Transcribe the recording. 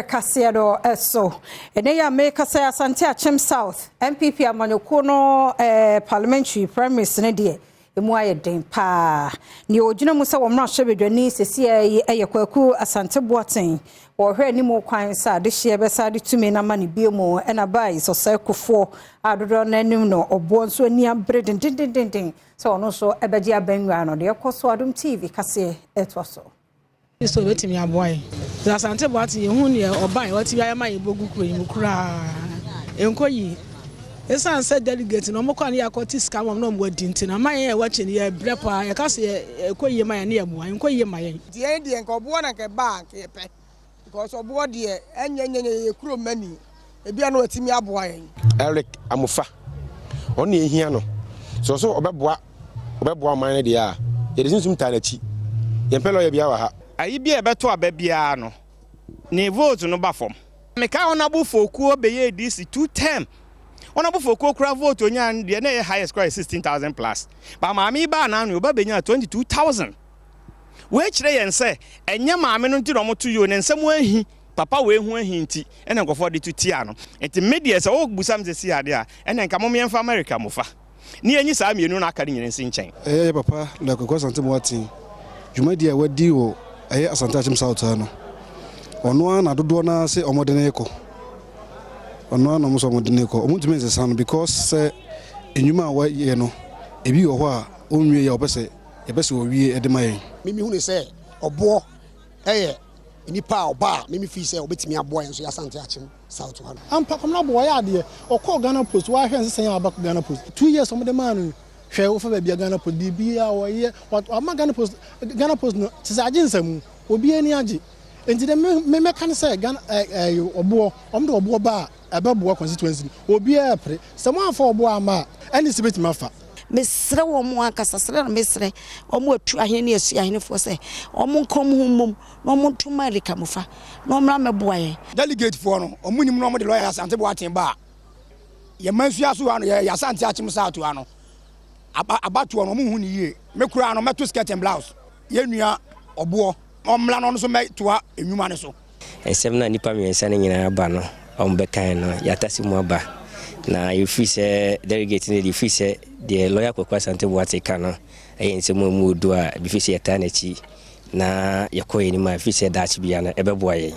Kasee do eso. Ene ya make Asante Akyem Soth NPP Parliamentary Primary ne de emu aye den pa. Ni ogina mu se wo mra hwebedwani sesi eye kwaku Asante Boaten. Wo hwe ni mo kwan sa de hye be sa de tumi na ma ne biemu ena bai so sekofo adodo na anim no obo nso ani abre den so ono so ebeji abenwa no de ekoso Adom TV Kasee etwaso. So betimi aboy Asante Boaten yehu ne oban wati ayama yebogu kuro yimu kura enkoyi esan said delegate no mokwa ne yakoti scam no mwadi ntina man ye wache ne brepa ye kase ekoyi man ne yemu enkoyi man de enko bo na ke bank ye pe because obo de enyenyenye ye kuro mani ebia no watimi aboy Eric Amufa oni ehia no so obeboa man ne de a ye de sinsum tanachi ye pelo ye bia wa ha ayi bia beto ababia no ne vote no ba fom meka honorable fokuo beye DC 2 term honorable fokuo kura vote onya de na highest score 16,000 plus ba maami ba na no ba benya 22,000 we kire yen se enye maami no ntiro moto yo ne nsem ahi papa we hu ahi nti ene nkofo de tutia no enti media se o busam se si ade a ene nka mo yemfa America mofa ni enyi sa mienu na aka de nyene nsin chen papa la kokwa Asante Boaten jumadi a wadi o Asante Akyem Soth no ono na dodo na se omodene ko ono na mo so omodene ko omutumi nse because se enyuma wa ye no ebi wo ho a onwie ya obese owie edemaye mimi hu ne se obo nipa oba mimi fi se obetimi abo enso ya Asante Akyem Soth no ampa komna bo ya de okọ Ghana Post wa hwe nsen ya abak Ghana Post 2 years omodema no hwe wo fa ba bia Ghana Post bia wo ye ama Ghana Post no tisaje nsam obi ani age enti de me kan say Ghana obo omde obo ba abeboa constituency obi a pre samo afa obo ama ani sibeti mafa mesre wo mo akasa sre no mesre omo atu ahene asu ahene fo say omo nkom humum no omo ntuma America mofa no mra meboa ye delegate fo no omo nyim no omo de lawyer Asante Boaten ba ye mansu aso ano ye Asante Akyem Soth ano abatu no omo hu ni ye mekura no meto skirt and blouse ye nua obo omla no so metoa enwuma ne so ensem na nipa miensa ne nyina aba no ombekan no yatasi mu aba na you feel say delegate ne feel say the lawyer kokwa Asante Boaten ka no ensem mu odu a bi feel say yata na chi na yakoye ni ma feel say dachi bia na ebeboa ye